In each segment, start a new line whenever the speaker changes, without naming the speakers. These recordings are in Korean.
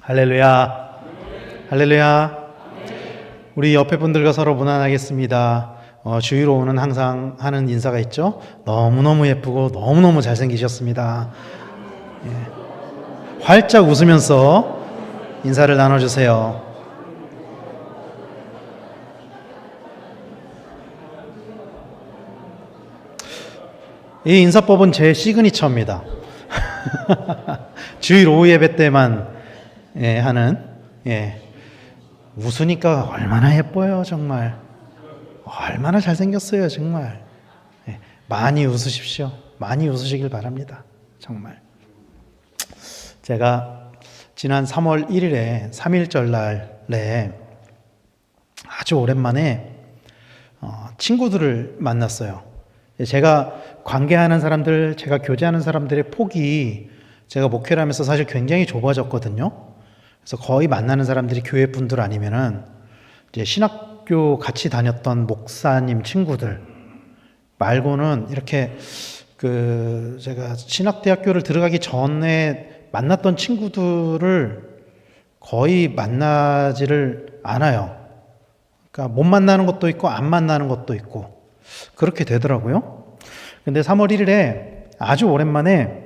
할렐루야. 할렐루야. 우리 옆에 분들과 서로 문안하겠습니다. 주위로는 항상 하는 인사가 있죠. 너무너무 예쁘고 너무너무 잘생기셨습니다. 예. 활짝 웃으면서 인사를 나눠주세요. 이 인사법은 제 시그니처입니다. 주일 오후 예배 때만 하는, 웃으니까 얼마나 예뻐요, 정말. 얼마나 잘생겼어요, 정말. 많이 웃으십시오. 많이 웃으시길 바랍니다, 정말. 제가 지난 3월 1일에 3.1절 날에 아주 오랜만에 친구들을 만났어요. 제가 관계하는 사람들, 제가 교제하는 사람들의 폭이 제가 목회를 하면서 사실 굉장히 좁아졌거든요. 그래서 거의 만나는 사람들이 교회 분들 아니면은 이제 신학교 같이 다녔던 목사님 친구들 말고는 이렇게 제가 신학대학교를 들어가기 전에 만났던 친구들을 거의 만나지를 않아요. 그러니까 못 만나는 것도 있고 안 만나는 것도 있고 그렇게 되더라고요. 근데 3월 1일에 아주 오랜만에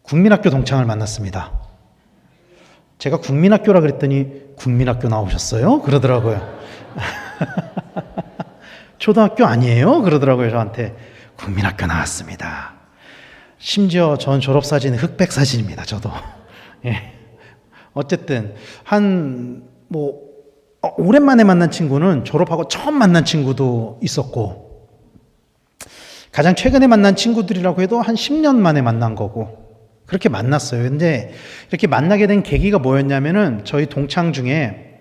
국민학교 동창을 만났습니다. 제가 국민학교라 그랬더니 국민학교 나오셨어요? 그러더라고요. 초등학교 아니에요? 그러더라고요, 저한테. 국민학교 나왔습니다. 심지어 전 졸업사진 흑백 사진입니다, 저도. 예. 어쨌든 오랜만에 만난 친구는 졸업하고 처음 만난 친구도 있었고, 가장 최근에 만난 친구들이라고 해도 한 10년 만에 만난 거고, 그렇게 만났어요. 근데 이렇게 만나게 된 계기가 뭐였냐면은 저희 동창 중에,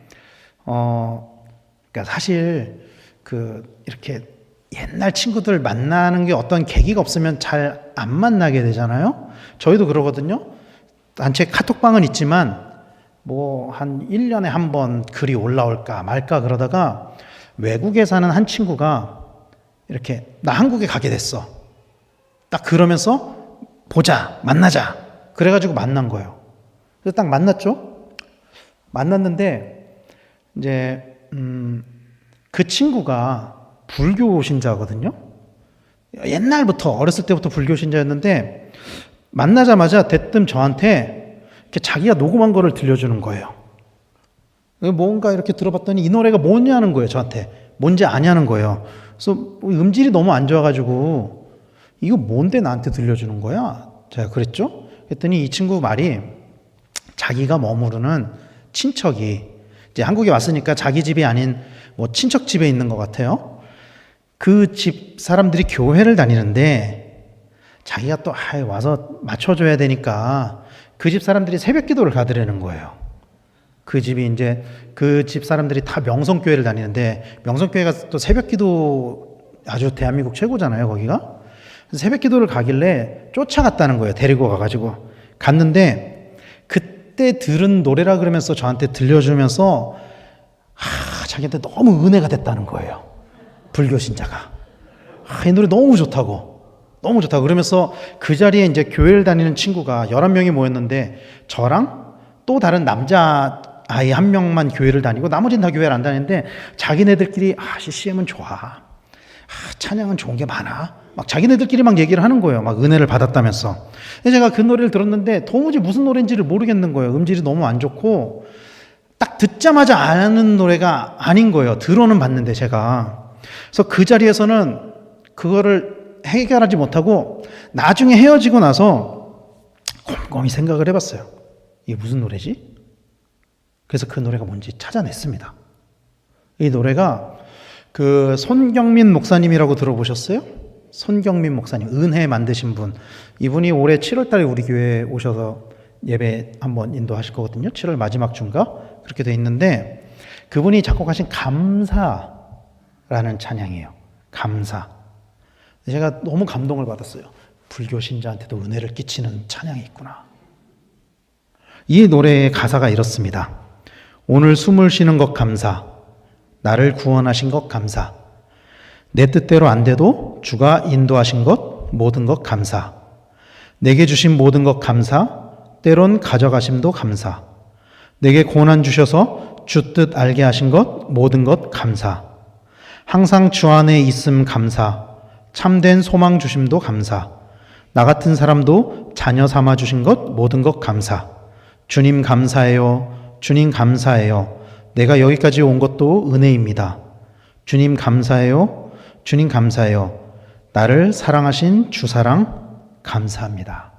그러니까 사실 이렇게 옛날 친구들 만나는 게 어떤 계기가 없으면 잘 안 만나게 되잖아요. 저희도 그러거든요. 단체 카톡방은 있지만, 한 1년에 한 번 글이 올라올까 말까 그러다가 외국에 사는 한 친구가 이렇게 나 한국에 가게 됐어. 딱 그러면서 보자, 만나자. 그래가지고 만난 거예요. 그래서 딱 만났죠. 만났는데 이제 그 친구가 불교 신자거든요. 옛날부터 어렸을 때부터 불교 신자였는데 만나자마자 대뜸 저한테 이렇게 자기가 녹음한 거를 들려주는 거예요. 뭔가 이렇게 들어봤더니 이 노래가 뭐냐는 거예요, 저한테. 뭔지 아냐는 거예요. 그래서 음질이 너무 안 좋아가지고 이거 뭔데 나한테 들려주는 거야? 제가 그랬죠. 그랬더니 이 친구 말이 자기가 머무르는 친척이 이제 한국에 왔으니까 자기 집이 아닌 친척 집에 있는 것 같아요. 그 집 사람들이 교회를 다니는데 자기가 또 와서 맞춰줘야 되니까 그 집 사람들이 새벽 기도를 가드리는 거예요. 그 집이 이제 그 집 사람들이 다 명성교회를 다니는데 명성교회가 또 새벽 기도 아주 대한민국 최고잖아요, 거기가. 새벽 기도를 가길래 쫓아갔다는 거예요. 데리고 가가지고. 갔는데 그때 들은 노래라 그러면서 저한테 들려주면서 자기한테 너무 은혜가 됐다는 거예요. 불교 신자가. 이 노래 너무 좋다고. 너무 좋다고. 그러면서 그 자리에 이제 교회를 다니는 친구가 11명이 모였는데 저랑 또 다른 남자 아이 한 명만 교회를 다니고 나머지는 다 교회를 안 다니는데 자기네들끼리 CCM은 좋아. 찬양은 좋은 게 많아. 막 자기네들끼리 막 얘기를 하는 거예요. 막 은혜를 받았다면서. 근데 제가 그 노래를 들었는데 도무지 무슨 노래인지를 모르겠는 거예요. 음질이 너무 안 좋고 딱 듣자마자 아는 노래가 아닌 거예요. 들어는 봤는데 제가. 그래서 그 자리에서는 그거를 해결하지 못하고 나중에 헤어지고 나서 곰곰이 생각을 해봤어요. 이게 무슨 노래지? 그래서 그 노래가 뭔지 찾아냈습니다. 이 노래가 손경민 목사님이라고 들어보셨어요? 손경민 목사님, 은혜 만드신 분. 이분이 올해 7월 달에 우리 교회에 오셔서 예배 한번 인도하실 거거든요. 7월 마지막 주인가? 그렇게 돼 있는데 그분이 작곡하신 감사라는 찬양이에요. 감사. 제가 너무 감동을 받았어요. 불교 신자한테도 은혜를 끼치는 찬양이 있구나. 이 노래의 가사가 이렇습니다. 오늘 숨을 쉬는 것 감사. 나를 구원하신 것 감사. 내 뜻대로 안 돼도 주가 인도하신 것 모든 것 감사. 내게 주신 모든 것 감사. 때론 가져가심도 감사. 내게 고난 주셔서 주 뜻 알게 하신 것 모든 것 감사. 항상 주 안에 있음 감사. 참된 소망 주심도 감사. 나 같은 사람도 자녀 삼아 주신 것 모든 것 감사. 주님 감사해요. 주님 감사해요. 내가 여기까지 온 것도 은혜입니다. 주님 감사해요. 주님 감사해요. 나를 사랑하신 주 사랑 감사합니다.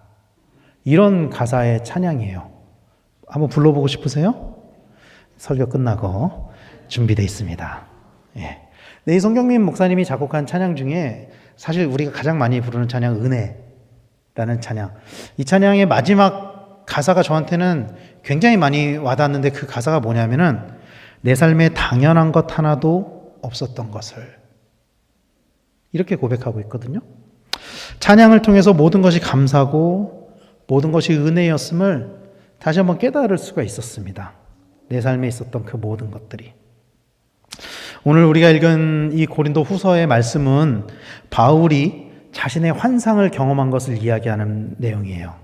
이런 가사의 찬양이에요. 한번 불러보고 싶으세요? 설교 끝나고 준비되어 있습니다. 예. 네, 이성경민 목사님이 작곡한 찬양 중에 사실 우리가 가장 많이 부르는 찬양 은혜라는 찬양. 이 찬양의 마지막 가사가 저한테는 굉장히 많이 와닿았는데 그 가사가 뭐냐면은 내 삶에 당연한 것 하나도 없었던 것을 이렇게 고백하고 있거든요. 찬양을 통해서 모든 것이 감사고 모든 것이 은혜였음을 다시 한번 깨달을 수가 있었습니다. 내 삶에 있었던 그 모든 것들이. 오늘 우리가 읽은 이 고린도 후서의 말씀은 바울이 자신의 환상을 경험한 것을 이야기하는 내용이에요.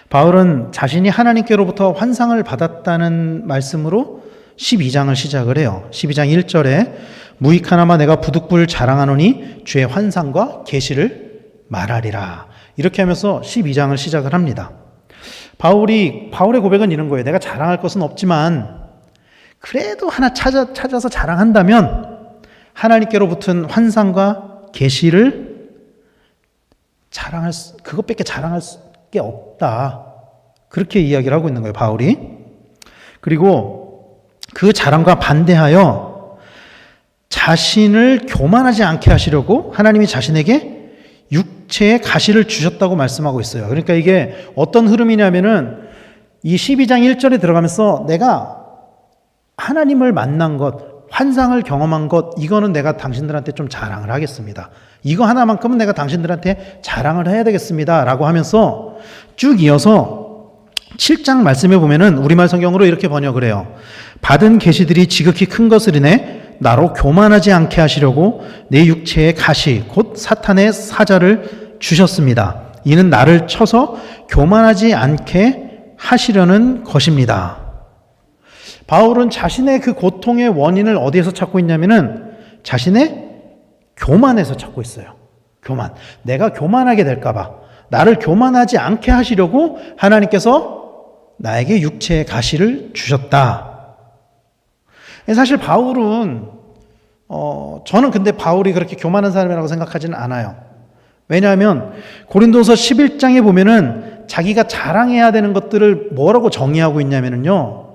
바울은 자신이 하나님께로부터 환상을 받았다는 말씀으로 12장을 시작을 해요. 12장 1절에 무익하나마 내가 부득불 자랑하노니 주의 환상과 계시를 말하리라. 이렇게 하면서 12장을 시작을 합니다. 바울의 고백은 이런 거예요. 내가 자랑할 것은 없지만 그래도 하나 찾아서 자랑한다면 하나님께로부터 환상과 계시를 그것밖에 자랑할 게 없다. 그렇게 이야기를 하고 있는 거예요, 바울이. 그리고 그 자랑과 반대하여 자신을 교만하지 않게 하시려고 하나님이 자신에게 육체의 가시를 주셨다고 말씀하고 있어요. 그러니까 이게 어떤 흐름이냐면은 이 12장 1절에 들어가면서 내가 하나님을 만난 것, 환상을 경험한 것, 이거는 내가 당신들한테 좀 자랑을 하겠습니다. 이거 하나만큼은 내가 당신들한테 자랑을 해야 되겠습니다. 라고 하면서 쭉 이어서 7장 말씀에 보면은 우리말 성경으로 이렇게 번역을 해요. 받은 계시들이 지극히 큰 것을 인해 나로 교만하지 않게 하시려고 내 육체의 가시 곧 사탄의 사자를 주셨습니다. 이는 나를 쳐서 교만하지 않게 하시려는 것입니다. 바울은 자신의 그 고통의 원인을 어디에서 찾고 있냐면은 자신의 교만에서 찾고 있어요. 교만. 내가 교만하게 될까봐 나를 교만하지 않게 하시려고 하나님께서 나에게 육체의 가시를 주셨다. 사실 바울은 저는 근데 바울이 그렇게 교만한 사람이라고 생각하지는 않아요. 왜냐하면 고린도서 11장에 보면은 자기가 자랑해야 되는 것들을 뭐라고 정의하고 있냐면요.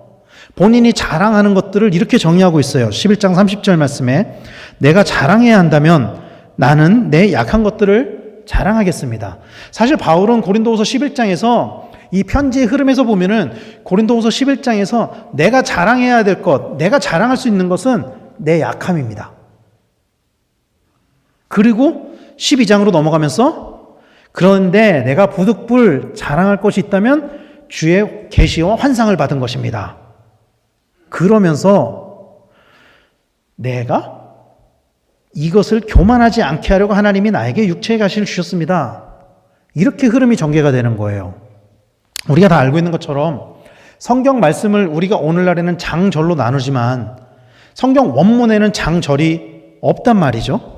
본인이 자랑하는 것들을 이렇게 정의하고 있어요. 11장 30절 말씀에 내가 자랑해야 한다면 나는 내 약한 것들을 자랑하겠습니다. 사실 바울은 고린도후서 11장에서 이 편지의 흐름에서 보면은 고린도후서 11장에서 내가 자랑해야 될 것, 내가 자랑할 수 있는 것은 내 약함입니다. 그리고 12장으로 넘어가면서 그런데 내가 부득불 자랑할 것이 있다면 주의 계시와 환상을 받은 것입니다. 그러면서 내가 이것을 교만하지 않게 하려고 하나님이 나에게 육체의 가시를 주셨습니다. 이렇게 흐름이 전개가 되는 거예요. 우리가 다 알고 있는 것처럼 성경 말씀을 우리가 오늘날에는 장절로 나누지만 성경 원문에는 장절이 없단 말이죠.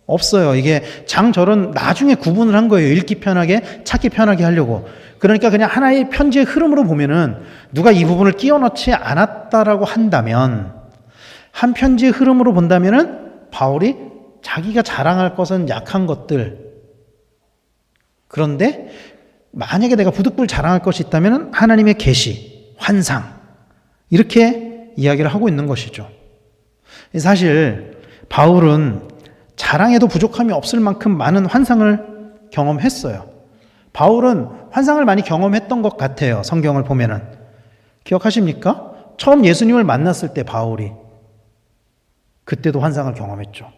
없어요. 이게 장절은 나중에 구분을 한 거예요. 읽기 편하게, 찾기 편하게 하려고. 그러니까 그냥 하나의 편지의 흐름으로 보면은 누가 이 부분을 끼워 넣지 않았다라고 한다면 한 편지의 흐름으로 본다면은 바울이 자기가 자랑할 것은 약한 것들. 그런데 만약에 내가 부득불 자랑할 것이 있다면 하나님의 계시, 환상 이렇게 이야기를 하고 있는 것이죠. 사실 바울은 자랑해도 부족함이 없을 만큼 많은 환상을 경험했어요. 바울은 환상을 많이 경험했던 것 같아요. 성경을 보면은. 기억하십니까? 처음 예수님을 만났을 때 바울이 그때도 환상을 경험했죠.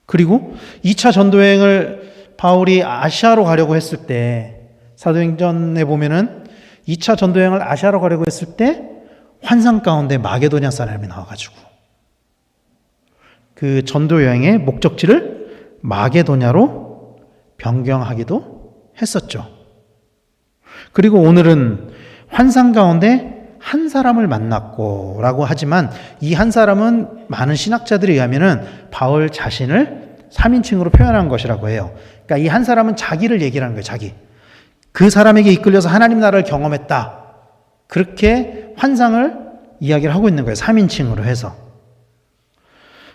그리고 2차 전도여행을 바울이 아시아로 가려고 했을 때 사도행전에 보면은 2차 전도여행을 아시아로 가려고 했을 때 환상 가운데 마게도냐 사람이 나와가지고 그 전도여행의 목적지를 마게도냐로 변경하기도 했었죠. 그리고 오늘은 환상 가운데 한 사람을 만났고 라고 하지만 이 한 사람은 많은 신학자들에 의하면은 바울 자신을 3인칭으로 표현한 것이라고 해요. 그러니까 이 한 사람은 자기를 얘기를 하는 거예요. 자기. 그 사람에게 이끌려서 하나님 나라를 경험했다. 그렇게 환상을 이야기를 하고 있는 거예요. 3인칭으로 해서.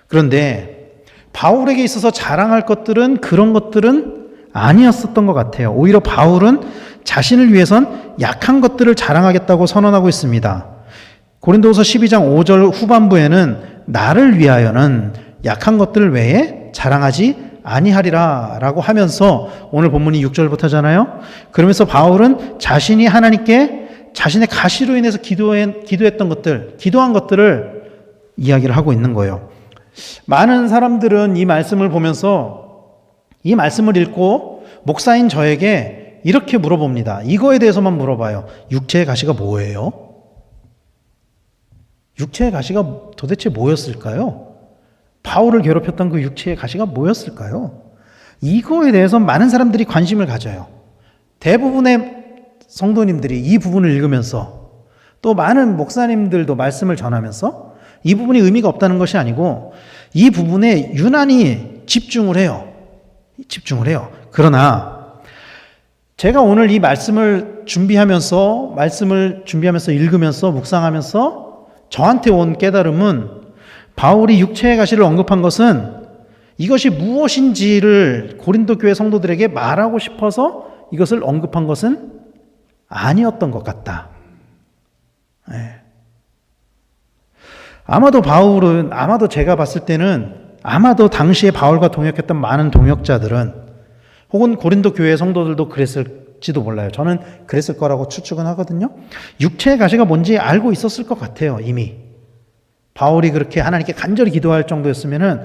그런데 바울에게 있어서 자랑할 것들은 그런 것들은 아니었었던 것 같아요. 오히려 바울은 자신을 위해선 약한 것들을 자랑하겠다고 선언하고 있습니다. 고린도후서 12장 5절 후반부에는 나를 위하여는 약한 것들 외에 자랑하지 아니하리라 라고 하면서 오늘 본문이 6절부터잖아요. 그러면서 바울은 자신이 하나님께 자신의 가시로 인해서 기도했던 것들, 기도한 것들을 이야기를 하고 있는 거예요. 많은 사람들은 이 말씀을 보면서 이 말씀을 읽고 목사인 저에게 이렇게 물어봅니다. 이거에 대해서만 물어봐요. 육체의 가시가 뭐예요? 육체의 가시가 도대체 뭐였을까요? 바울을 괴롭혔던 그 육체의 가시가 뭐였을까요? 이거에 대해서 많은 사람들이 관심을 가져요. 대부분의 성도님들이 이 부분을 읽으면서 또 많은 목사님들도 말씀을 전하면서 이 부분이 의미가 없다는 것이 아니고 이 부분에 유난히 집중을 해요. 그러나 제가 오늘 이 말씀을 준비하면서 읽으면서 묵상하면서 저한테 온 깨달음은 바울이 육체의 가시를 언급한 것은 이것이 무엇인지를 고린도 교회 성도들에게 말하고 싶어서 이것을 언급한 것은 아니었던 것 같다. 네. 아마도 제가 봤을 때는 아마도 당시에 바울과 동역했던 많은 동역자들은 혹은 고린도 교회 성도들도 그랬을지도 몰라요. 저는 그랬을 거라고 추측은 하거든요. 육체의 가시가 뭔지 알고 있었을 것 같아요. 이미. 바울이 그렇게 하나님께 간절히 기도할 정도였으면은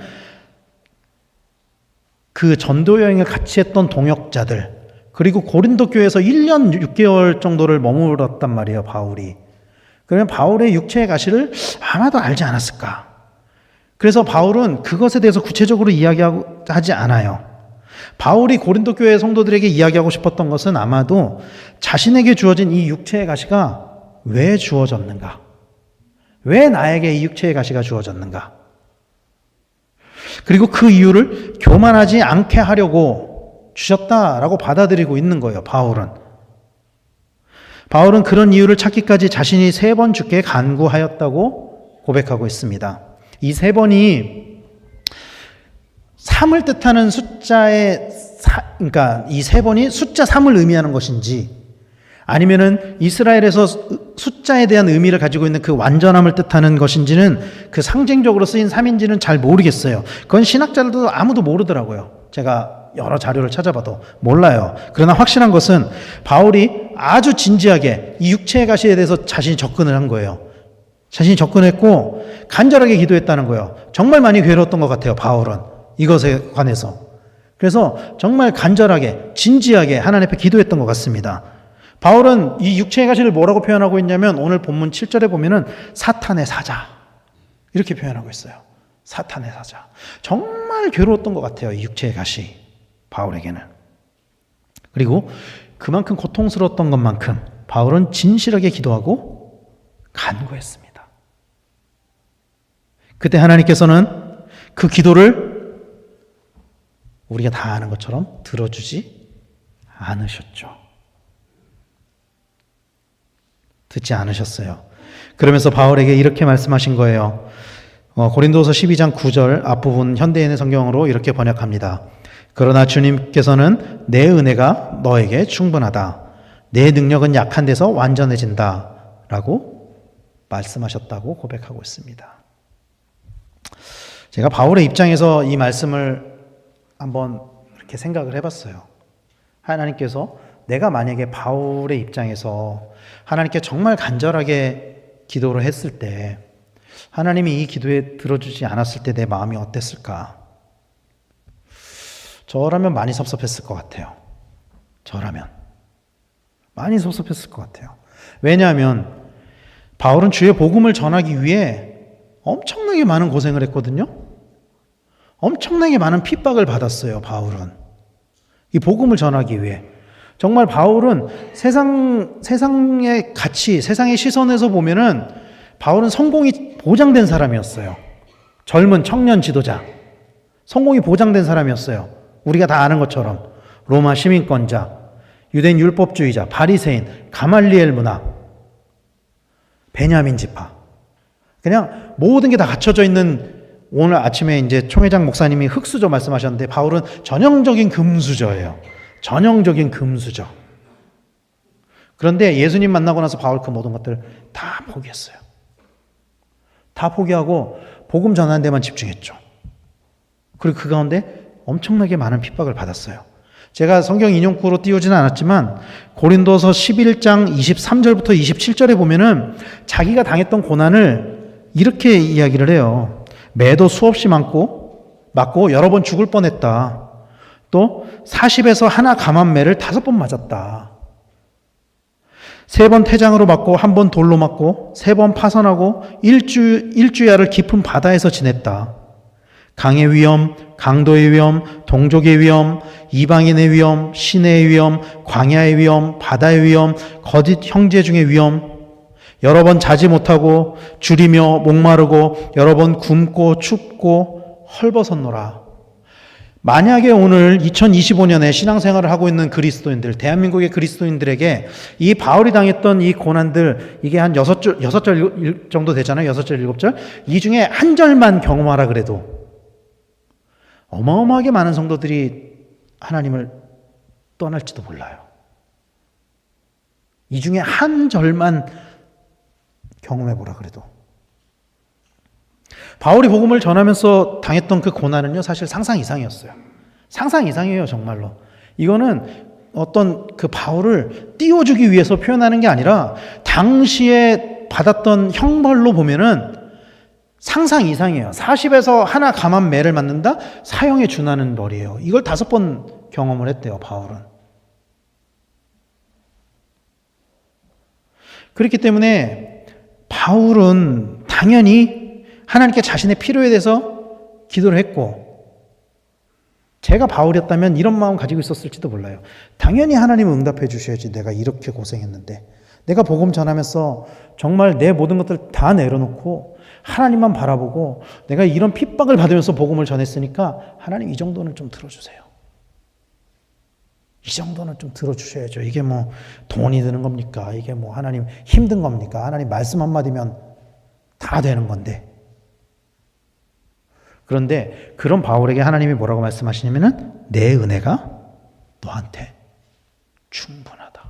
그 전도 여행을 같이 했던 동역자들 그리고 고린도 교회에서 1년 6개월 정도를 머물렀단 말이에요. 바울이. 그러면 바울의 육체의 가시를 아마도 알지 않았을까. 그래서 바울은 그것에 대해서 구체적으로 이야기하지 않아요. 바울이 고린도 교회 성도들에게 이야기하고 싶었던 것은 아마도 자신에게 주어진 이 육체의 가시가 왜 주어졌는가? 왜 나에게 이 육체의 가시가 주어졌는가? 그리고 그 이유를 교만하지 않게 하려고 주셨다라고 받아들이고 있는 거예요. 바울은 그런 이유를 찾기까지 자신이 3번 주께 간구하였다고 고백하고 있습니다. 이 3번이 3을 뜻하는 그러니까 이 3번이 숫자 3을 의미하는 것인지 아니면은 이스라엘에서 숫자에 대한 의미를 가지고 있는 그 완전함을 뜻하는 것인지는 그 상징적으로 쓰인 3인지는 잘 모르겠어요. 그건 신학자들도 아무도 모르더라고요. 제가 여러 자료를 찾아봐도 몰라요. 그러나 확실한 것은 바울이 아주 진지하게 이 육체의 가시에 대해서 자신이 접근을 한 거예요. 자신이 접근했고 간절하게 기도했다는 거예요. 정말 많이 괴로웠던 것 같아요. 바울은 이것에 관해서. 그래서 정말 간절하게 진지하게 하나님 앞에 기도했던 것 같습니다. 바울은 이 육체의 가시를 뭐라고 표현하고 있냐면 오늘 본문 7절에 보면은 사탄의 사자 이렇게 표현하고 있어요. 사탄의 사자. 정말 괴로웠던 것 같아요. 이 육체의 가시 바울에게는. 그리고 그만큼 고통스러웠던 것만큼 바울은 진실하게 기도하고 간구했습니다. 그때 하나님께서는 그 기도를 우리가 다 아는 것처럼 들어주지 않으셨죠. 듣지 않으셨어요. 그러면서 바울에게 이렇게 말씀하신 거예요. 고린도서 12장 9절 앞부분 현대인의 성경으로 이렇게 번역합니다. 그러나 주님께서는 내 은혜가 너에게 충분하다. 내 능력은 약한 데서 완전해진다. 라고 말씀하셨다고 고백하고 있습니다. 제가 바울의 입장에서 이 말씀을 한번 이렇게 생각을 해봤어요. 하나님께서 내가 만약에 바울의 입장에서 하나님께 정말 간절하게 기도를 했을 때 하나님이 이 기도에 들어주지 않았을 때 내 마음이 어땠을까? 저라면 많이 섭섭했을 것 같아요. 저라면 많이 섭섭했을 것 같아요. 왜냐하면 바울은 주의 복음을 전하기 위해 엄청나게 많은 고생을 했거든요. 엄청나게 많은 핍박을 받았어요. 바울은 이 복음을 전하기 위해 정말 바울은 세상의 가치, 세상의 시선에서 보면은 바울은 성공이 보장된 사람이었어요. 젊은 청년 지도자. 성공이 보장된 사람이었어요. 우리가 다 아는 것처럼. 로마 시민권자, 유대인 율법주의자, 바리새인, 가말리엘 문화, 베냐민 지파. 그냥 모든 게 다 갖춰져 있는, 오늘 아침에 이제 총회장 목사님이 흑수저 말씀하셨는데 바울은 전형적인 금수저예요. 전형적인 금수저. 그런데 예수님 만나고 나서 바울 그 모든 것들 다 포기했어요. 다 포기하고 복음 전하는 데만 집중했죠. 그리고 그 가운데 엄청나게 많은 핍박을 받았어요. 제가 성경 인용구로 띄우지는 않았지만 고린도서 11장 23절부터 27절에 보면은 자기가 당했던 고난을 이렇게 이야기를 해요. 매도 수없이 맞고 여러 번 죽을 뻔했다. 또 40에서 하나 감한 매를 5번 맞았다. 3번 태장으로 맞고 1번 돌로 맞고 3번 파선하고 일주야를 깊은 바다에서 지냈다. 강의 위험, 강도의 위험, 동족의 위험, 이방인의 위험, 시내의 위험, 광야의 위험, 바다의 위험, 거짓 형제 중의 위험, 여러 번 자지 못하고 줄이며 목마르고 여러 번 굶고 춥고 헐벗었노라. 만약에 오늘 2025년에 신앙생활을 하고 있는 그리스도인들, 대한민국의 그리스도인들에게 이 바울이 당했던 이 고난들, 이게 한 6절 정도 되잖아요. 6절, 7절. 이 중에 한 절만 경험하라 그래도 어마어마하게 많은 성도들이 하나님을 떠날지도 몰라요. 이 중에 한 절만 경험해보라 그래도. 바울이 복음을 전하면서 당했던 그 고난은요, 사실 상상 이상이었어요. 상상 이상이에요, 정말로. 이거는 어떤 그 바울을 띄워주기 위해서 표현하는 게 아니라 당시에 받았던 형벌로 보면은 상상 이상이에요. 40에서 하나 감한 매를 맞는다? 사형에 준하는 벌이에요. 이걸 5번 경험을 했대요, 바울은. 그렇기 때문에 바울은 당연히 하나님께 자신의 필요에 대해서 기도를 했고, 제가 바울이었다면 이런 마음 가지고 있었을지도 몰라요. 당연히 하나님은 응답해 주셔야지. 내가 이렇게 고생했는데, 내가 복음 전하면서 정말 내 모든 것들 다 내려놓고 하나님만 바라보고 내가 이런 핍박을 받으면서 복음을 전했으니까 하나님 이 정도는 좀 들어주세요. 이 정도는 좀 들어주셔야죠. 이게 뭐 돈이 드는 겁니까? 이게 뭐 하나님 힘든 겁니까? 하나님 말씀 한마디면 다 되는 건데. 그런데 그런 바울에게 하나님이 뭐라고 말씀하시냐면은 내 은혜가 너한테 충분하다.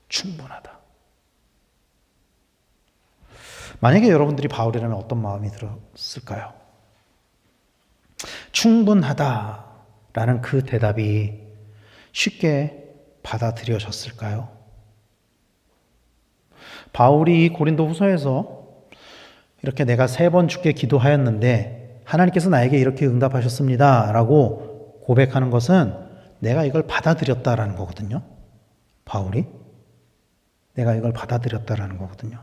충분하다. 만약에 여러분들이 바울이라면 어떤 마음이 들었을까요? 충분하다라는 그 대답이 쉽게 받아들여졌을까요? 바울이 고린도 후서에서 이렇게 내가 3번 주께 기도하였는데 하나님께서 나에게 이렇게 응답하셨습니다 라고 고백하는 것은 내가 이걸 받아들였다라는 거거든요. 바울이 내가 이걸 받아들였다라는 거거든요.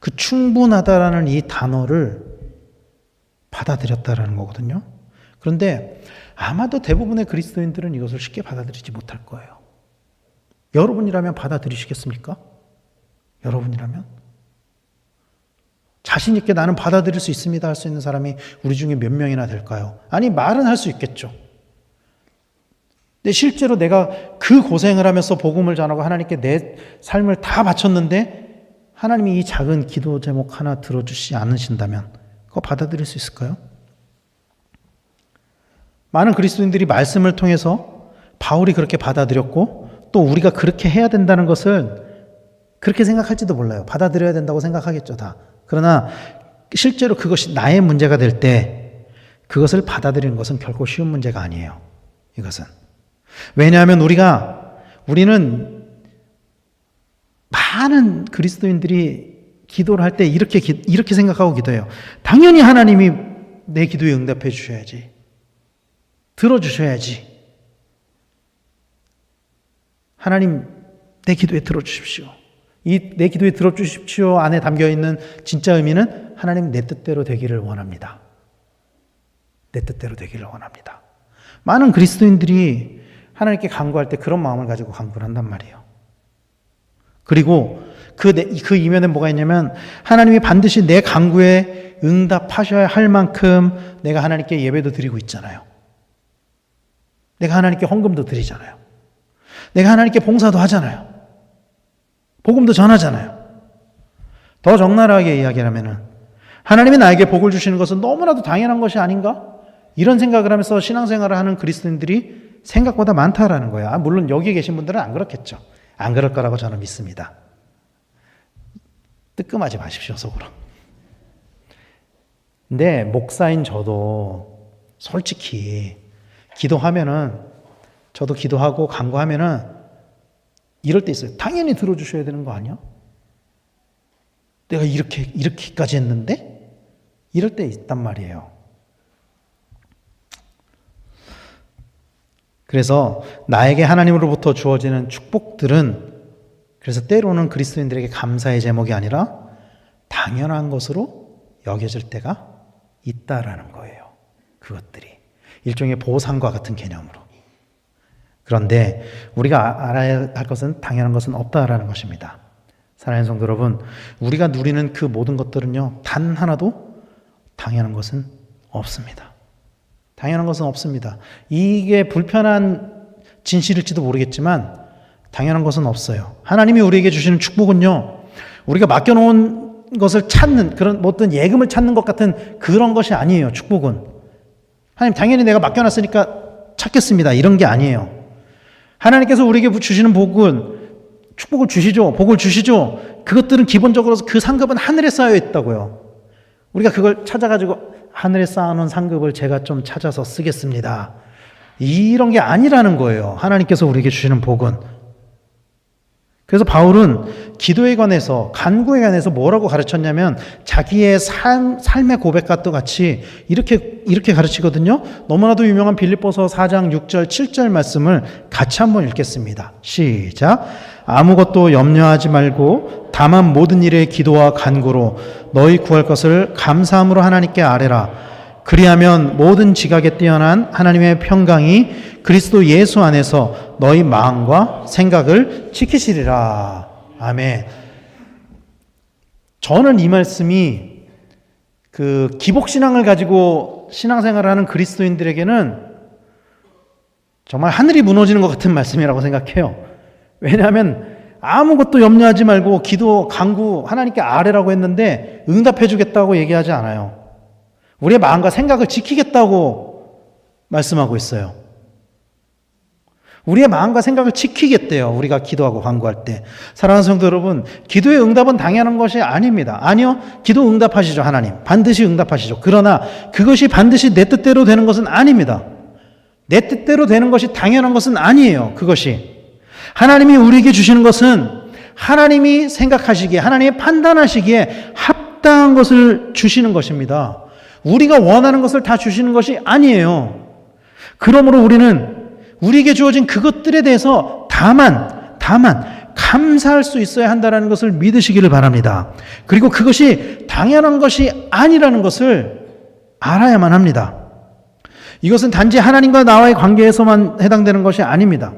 그 충분하다라는 이 단어를 받아들였다라는 거거든요. 그런데 아마도 대부분의 그리스도인들은 이것을 쉽게 받아들이지 못할 거예요. 여러분이라면 받아들이시겠습니까? 여러분이라면? 자신 있게 나는 받아들일 수 있습니다 할 수 있는 사람이 우리 중에 몇 명이나 될까요? 아니, 말은 할 수 있겠죠. 근데 실제로 내가 그 고생을 하면서 복음을 전하고 하나님께 내 삶을 다 바쳤는데 하나님이 이 작은 기도 제목 하나 들어주시지 않으신다면 그거 받아들일 수 있을까요? 많은 그리스도인들이 말씀을 통해서 바울이 그렇게 받아들였고 또 우리가 그렇게 해야 된다는 것을 그렇게 생각할지도 몰라요. 받아들여야 된다고 생각하겠죠, 다. 그러나 실제로 그것이 나의 문제가 될 때 그것을 받아들이는 것은 결코 쉬운 문제가 아니에요. 이것은. 왜냐하면 우리는 많은 그리스도인들이 기도를 할 때 이렇게 생각하고 기도해요. 당연히 하나님이 내 기도에 응답해 주셔야지. 들어주셔야지. 하나님, 내 기도에 들어주십시오. 이 내 기도에 들어주십시오 안에 담겨있는 진짜 의미는 하나님 내 뜻대로 되기를 원합니다. 내 뜻대로 되기를 원합니다. 많은 그리스도인들이 하나님께 간구할 때 그런 마음을 가지고 간구를 한단 말이에요. 그리고 그 이면에 뭐가 있냐면 하나님이 반드시 내 간구에 응답하셔야 할 만큼 내가 하나님께 예배도 드리고 있잖아요. 내가 하나님께 헌금도 드리잖아요. 내가 하나님께 봉사도 하잖아요. 복음도 전하잖아요. 더 적나라하게 이야기하면은 하나님이 나에게 복을 주시는 것은 너무나도 당연한 것이 아닌가? 이런 생각을 하면서 신앙생활을 하는 그리스도인들이 생각보다 많다라는 거예요. 물론 여기 계신 분들은 안 그렇겠죠. 안 그럴 거라고 저는 믿습니다. 뜨끔하지 마십시오, 속으로. 근데 목사인 저도 솔직히 기도하면은, 저도 기도하고 간구하면은 이럴 때 있어요. 당연히 들어주셔야 되는 거 아니야? 내가 이렇게까지 했는데? 이럴 때 있단 말이에요. 그래서 나에게 하나님으로부터 주어지는 축복들은 그래서 때로는 그리스도인들에게 감사의 제목이 아니라 당연한 것으로 여겨질 때가 있다라는 거예요. 그것들이 일종의 보상과 같은 개념으로. 그런데 우리가 알아야 할 것은 당연한 것은 없다라는 것입니다. 사랑하는 성도 여러분, 우리가 누리는 그 모든 것들은요, 단 하나도 당연한 것은 없습니다. 당연한 것은 없습니다. 이게 불편한 진실일지도 모르겠지만 당연한 것은 없어요. 하나님이 우리에게 주시는 축복은요, 우리가 맡겨놓은 것을 찾는 그런 어떤 예금을 찾는 것 같은 그런 것이 아니에요. 축복은 하나님 당연히 내가 맡겨놨으니까 찾겠습니다, 이런 게 아니에요. 하나님께서 우리에게 주시는 복은 축복을 주시죠. 복을 주시죠. 그것들은 기본적으로 그 상급은 하늘에 쌓여 있다고요. 우리가 그걸 찾아가지고 하늘에 쌓아놓은 상급을 제가 좀 찾아서 쓰겠습니다, 이런 게 아니라는 거예요. 하나님께서 우리에게 주시는 복은. 그래서 바울은 기도에 관해서, 간구에 관해서 뭐라고 가르쳤냐면 자기의 삶의 고백과 똑같이 이렇게 가르치거든요. 너무나도 유명한 빌립보서 4장 6절 7절 말씀을 같이 한번 읽겠습니다. 시작. 아무것도 염려하지 말고 다만 모든 일에 기도와 간구로 너희 구할 것을 감사함으로 하나님께 아뢰라. 그리하면 모든 지각에 뛰어난 하나님의 평강이 그리스도 예수 안에서 너희 마음과 생각을 지키시리라. 아멘. 저는 이 말씀이 그 기복신앙을 가지고 신앙생활을 하는 그리스도인들에게는 정말 하늘이 무너지는 것 같은 말씀이라고 생각해요. 왜냐하면 아무것도 염려하지 말고 기도, 간구 하나님께 아뢰라고 했는데 응답해 주겠다고 얘기하지 않아요. 우리의 마음과 생각을 지키겠다고 말씀하고 있어요. 우리의 마음과 생각을 지키겠대요. 우리가 기도하고 간구할 때. 사랑하는 성도 여러분, 기도의 응답은 당연한 것이 아닙니다. 아니요, 기도 응답하시죠. 하나님 반드시 응답하시죠. 그러나 그것이 반드시 내 뜻대로 되는 것은 아닙니다. 내 뜻대로 되는 것이 당연한 것은 아니에요. 그것이 하나님이 우리에게 주시는 것은 하나님이 생각하시기에, 하나님이 판단하시기에 합당한 것을 주시는 것입니다. 우리가 원하는 것을 다 주시는 것이 아니에요. 그러므로 우리는 우리에게 주어진 그것들에 대해서 다만 감사할 수 있어야 한다는 것을 믿으시기를 바랍니다. 그리고 그것이 당연한 것이 아니라는 것을 알아야만 합니다. 이것은 단지 하나님과 나와의 관계에서만 해당되는 것이 아닙니다.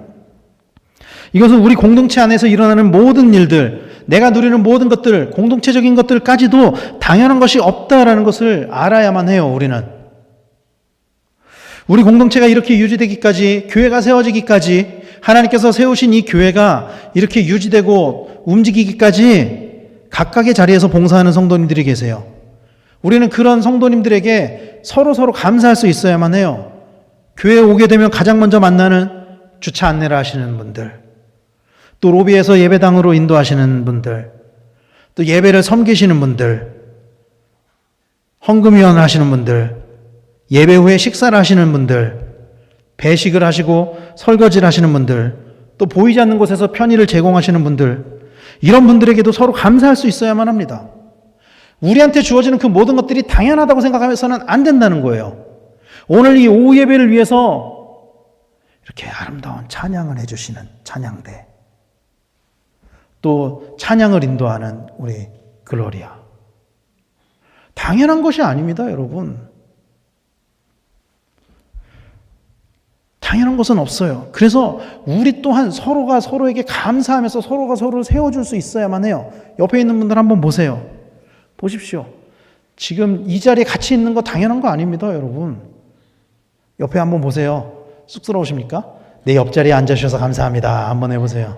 이것은 우리 공동체 안에서 일어나는 모든 일들, 내가 누리는 모든 것들, 공동체적인 것들까지도 당연한 것이 없다라는 것을 알아야만 해요. 우리 공동체가 이렇게 유지되기까지, 교회가 세워지기까지, 하나님께서 세우신 이 교회가 이렇게 유지되고 움직이기까지 각각의 자리에서 봉사하는 성도님들이 계세요. 우리는 그런 성도님들에게 서로 감사할 수 있어야만 해요. 교회에 오게 되면 가장 먼저 만나는 주차 안내를 하시는 분들, 또 로비에서 예배당으로 인도하시는 분들, 또 예배를 섬기시는 분들, 헌금위원 하시는 분들, 예배 후에 식사를 하시는 분들, 배식을 하시고 설거지를 하시는 분들, 또 보이지 않는 곳에서 편의를 제공하시는 분들, 이런 분들에게도 서로 감사할 수 있어야만 합니다. 우리한테 주어지는 그 모든 것들이 당연하다고 생각하면서는 안 된다는 거예요. 오늘 이 오후 예배를 위해서 이렇게 아름다운 찬양을 해주시는 찬양대, 또 찬양을 인도하는 우리 글로리아, 당연한 것이 아닙니다, 여러분. 당연한 것은 없어요. 그래서 우리 또한 서로가 서로에게 감사하면서 서로가 서로를 세워줄 수 있어야만 해요. 옆에 있는 분들 한번 보세요. 보십시오. 지금 이 자리에 같이 있는 거 당연한 거 아닙니다, 여러분. 옆에 한번 보세요. 쑥스러우십니까? 내 옆자리에 앉아주셔서 감사합니다. 한번 해보세요.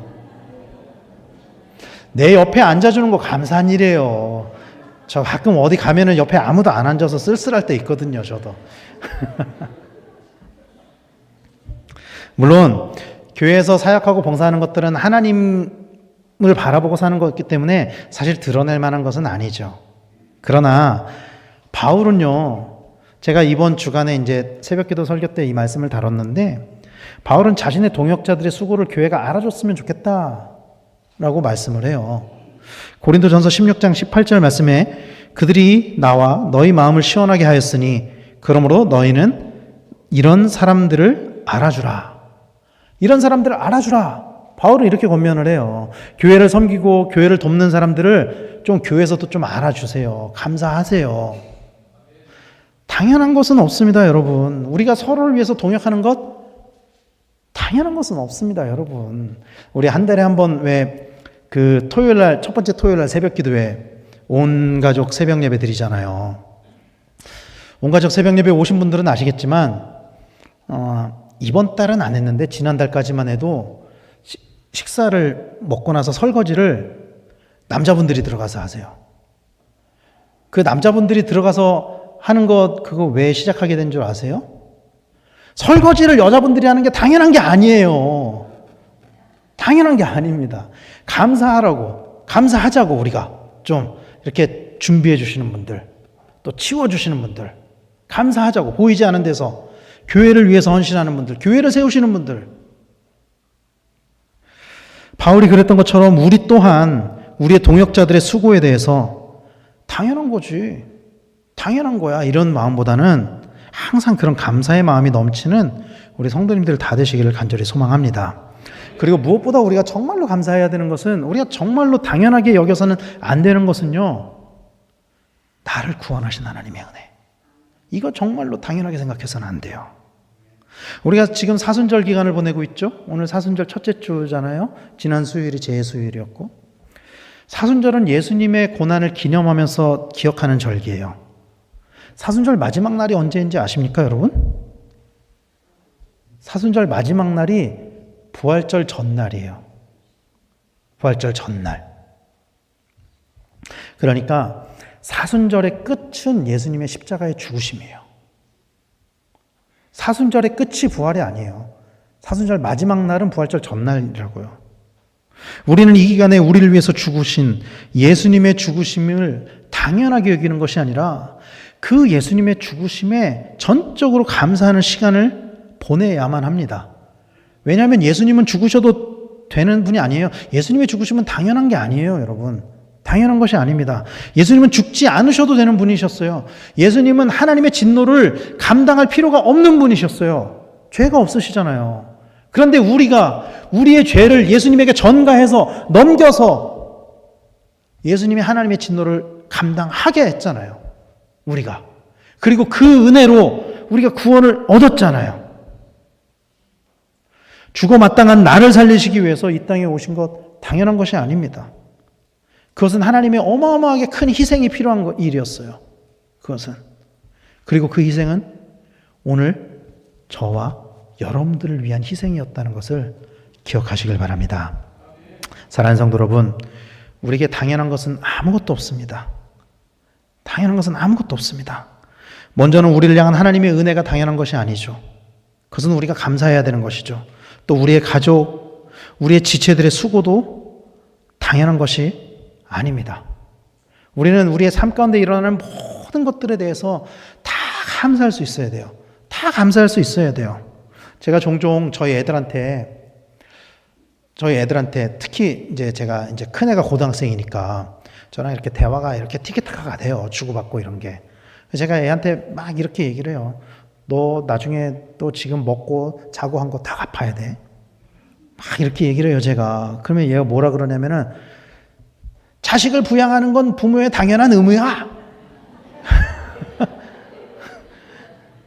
내 옆에 앉아주는 거 감사한 일이에요. 저 가끔 어디 가면은 옆에 아무도 안 앉아서 쓸쓸할 때 있거든요, 저도. 물론 교회에서 사역하고 봉사하는 것들은 하나님을 바라보고 사는 거기 때문에 사실 드러낼 만한 것은 아니죠. 그러나 바울은요, 제가 이번 주간에 이제 새벽기도 설교 때 이 말씀을 다뤘는데, 바울은 자신의 동역자들의 수고를 교회가 알아줬으면 좋겠다라고 말씀을 해요. 고린도전서 16장 18절 말씀에 그들이 나와 너희 마음을 시원하게 하였으니 그러므로 너희는 이런 사람들을 알아주라. 이런 사람들을 알아주라. 바울은 이렇게 권면을 해요. 교회를 섬기고 교회를 돕는 사람들을 좀 교회에서도 좀 알아주세요. 감사하세요. 당연한 것은 없습니다, 여러분. 우리가 서로를 위해서 동역하는 것 당연한 것은 없습니다, 여러분. 우리 한 달에 한 번 왜 그 토요일 날, 첫 번째 토요일 날 새벽 기도회 온 가족 새벽 예배 드리잖아요. 온 가족 새벽 예배 오신 분들은 아시겠지만 이번 달은 안 했는데 지난달까지만 해도 식사를 먹고 나서 설거지를 남자분들이 들어가서 하세요. 그 남자분들이 들어가서 하는 것 그거 왜 시작하게 된 줄 아세요? 설거지를 여자분들이 하는 게 당연한 게 아니에요. 당연한 게 아닙니다. 감사하라고, 감사하자고 우리가 좀 이렇게 준비해 주시는 분들, 또 치워주시는 분들, 감사하자고 보이지 않은 데서 교회를 위해서 헌신하는 분들, 교회를 세우시는 분들. 바울이 그랬던 것처럼 우리 또한 우리의 동역자들의 수고에 대해서 당연한 거지, 당연한 거야 이런 마음보다는 항상 그런 감사의 마음이 넘치는 우리 성도님들 다 되시기를 간절히 소망합니다. 그리고 무엇보다 우리가 정말로 감사해야 되는 것은, 우리가 정말로 당연하게 여겨서는 안 되는 것은요, 나를 구원하신 하나님의 은혜. 이거 정말로 당연하게 생각해서는 안 돼요. 우리가 지금 사순절 기간을 보내고 있죠. 오늘 사순절 첫째 주잖아요. 지난 수요일이 제수요일이었고, 사순절은 예수님의 고난을 기념하면서 기억하는 절기예요. 사순절 마지막 날이 언제인지 아십니까, 여러분? 사순절 마지막 날이 부활절 전날이에요. 부활절 전날. 그러니까 사순절의 끝은 예수님의 십자가의 죽으심이에요. 사순절의 끝이 부활이 아니에요. 사순절 마지막 날은 부활절 전날이라고요. 우리는 이 기간에 우리를 위해서 죽으신 예수님의 죽으심을 당연하게 여기는 것이 아니라 그 예수님의 죽으심에 전적으로 감사하는 시간을 보내야만 합니다. 왜냐하면 예수님은 죽으셔도 되는 분이 아니에요. 예수님의 죽으심은 당연한 게 아니에요, 여러분. 당연한 것이 아닙니다. 예수님은 죽지 않으셔도 되는 분이셨어요. 예수님은 하나님의 진노를 감당할 필요가 없는 분이셨어요. 죄가 없으시잖아요. 그런데 우리가 우리의 죄를 예수님에게 전가해서 넘겨서 예수님이 하나님의 진노를 감당하게 했잖아요. 우리가. 그리고 그 은혜로 우리가 구원을 얻었잖아요. 죽어 마땅한 나를 살리시기 위해서 이 땅에 오신 것 당연한 것이 아닙니다. 그것은 하나님의 어마어마하게 큰 희생이 필요한 일이었어요. 그것은. 그리고 그 희생은 오늘 저와 여러분들을 위한 희생이었다는 것을 기억하시길 바랍니다. 사랑하는 성도 여러분, 우리에게 당연한 것은 아무것도 없습니다. 당연한 것은 아무것도 없습니다. 먼저는 우리를 향한 하나님의 은혜가 당연한 것이 아니죠. 그것은 우리가 감사해야 되는 것이죠. 또 우리의 가족, 우리의 지체들의 수고도 당연한 것이 아닙니다. 우리는 우리의 삶 가운데 일어나는 모든 것들에 대해서 다 감사할 수 있어야 돼요. 다 감사할 수 있어야 돼요. 제가 종종 저희 애들한테 특히 이제 제가 이제 큰애가 고등학생이니까 저랑 이렇게 대화가 이렇게 티키타카가 돼요. 주고받고 이런 게. 제가 애한테 막 이렇게 얘기를 해요. 너 나중에 또 지금 먹고 자고 한 거 다 갚아야 돼. 막 이렇게 얘기를 해요, 제가. 그러면 얘가 뭐라 그러냐면은, 자식을 부양하는 건 부모의 당연한 의무야.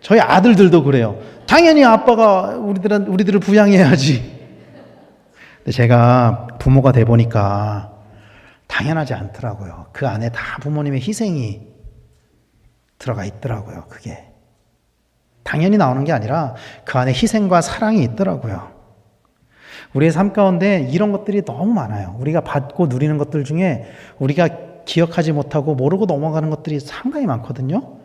저희 아들들도 그래요. 당연히 아빠가 우리들을 부양해야지. 근데 제가 부모가 돼 보니까 당연하지 않더라고요. 그 안에 다 부모님의 희생이 들어가 있더라고요. 그게 당연히 나오는 게 아니라 그 안에 희생과 사랑이 있더라고요. 우리의 삶 가운데 이런 것들이 너무 많아요. 우리가 받고 누리는 것들 중에 우리가 기억하지 못하고 모르고 넘어가는 것들이 상당히 많거든요.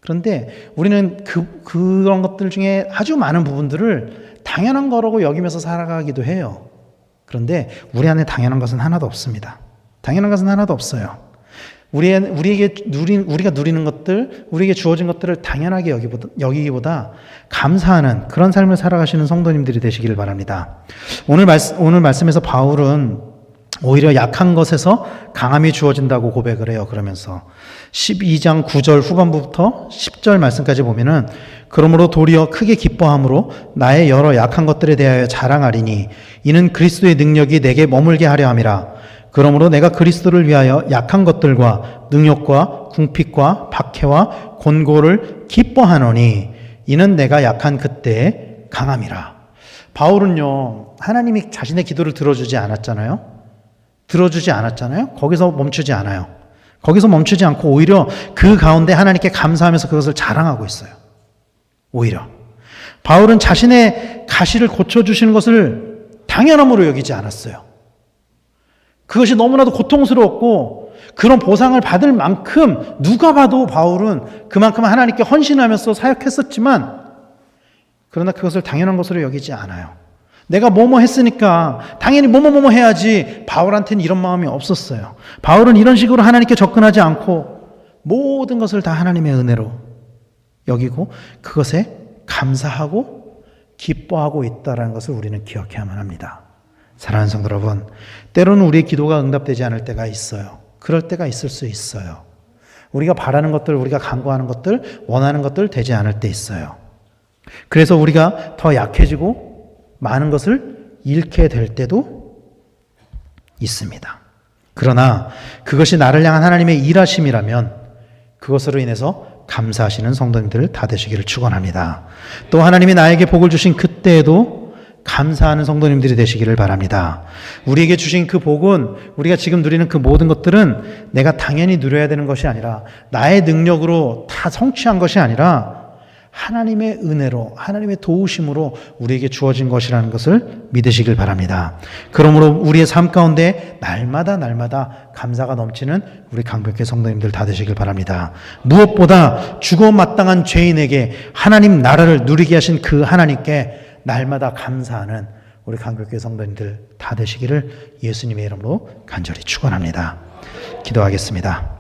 그런데 우리는 그런 것들 중에 아주 많은 부분들을 당연한 거라고 여기면서 살아가기도 해요. 그런데 우리 안에 당연한 것은 하나도 없습니다. 당연한 것은 하나도 없어요. 우리가 누리는 것들, 우리에게 주어진 것들을 당연하게 여기기보다 감사하는 그런 삶을 살아가시는 성도님들이 되시기를 바랍니다. 오늘 말씀에서 바울은 오히려 약한 것에서 강함이 주어진다고 고백을 해요. 그러면서 12장 9절 후반부부터 10절 말씀까지 보면은 그러므로 도리어 크게 기뻐함으로 나의 여러 약한 것들에 대하여 자랑하리니 이는 그리스도의 능력이 내게 머물게 하려 함이라. 그러므로 내가 그리스도를 위하여 약한 것들과 능욕과 궁핍과 박해와 곤고를 기뻐하노니 이는 내가 약한 그때의 강함이라. 바울은요, 하나님이 자신의 기도를 들어주지 않았잖아요. 거기서 멈추지 않아요. 거기서 멈추지 않고 오히려 그 가운데 하나님께 감사하면서 그것을 자랑하고 있어요. 오히려 바울은 자신의 가시를 고쳐주시는 것을 당연함으로 여기지 않았어요. 그것이 너무나도 고통스러웠고 그런 보상을 받을 만큼 누가 봐도 바울은 그만큼 하나님께 헌신하면서 사역했었지만 그러나 그것을 당연한 것으로 여기지 않아요. 내가 뭐뭐 했으니까 당연히 뭐뭐 해야지. 바울한테는 이런 마음이 없었어요. 바울은 이런 식으로 하나님께 접근하지 않고 모든 것을 다 하나님의 은혜로 여기고 그것에 감사하고 기뻐하고 있다는 것을 우리는 기억해야만 합니다. 사랑하는 성도 여러분, 때로는 우리의 기도가 응답되지 않을 때가 있어요. 그럴 때가 있을 수 있어요. 우리가 바라는 것들, 우리가 간구하는 것들, 원하는 것들 되지 않을 때 있어요. 그래서 우리가 더 약해지고 많은 것을 잃게 될 때도 있습니다. 그러나 그것이 나를 향한 하나님의 일하심이라면 그것으로 인해서 감사하시는 성도님들 다 되시기를 축원합니다. 또 하나님이 나에게 복을 주신 그때에도 감사하는 성도님들이 되시기를 바랍니다. 우리에게 주신 그 복은, 우리가 지금 누리는 그 모든 것들은 내가 당연히 누려야 되는 것이 아니라 나의 능력으로 다 성취한 것이 아니라 하나님의 은혜로, 하나님의 도우심으로 우리에게 주어진 것이라는 것을 믿으시길 바랍니다. 그러므로 우리의 삶 가운데 날마다 감사가 넘치는 우리 강백회 성도님들 다 되시길 바랍니다. 무엇보다 죽어 마땅한 죄인에게 하나님 나라를 누리게 하신 그 하나님께 날마다 감사하는 우리 강백회 성도님들 다 되시기를 예수님의 이름으로 간절히 축원합니다. 기도하겠습니다.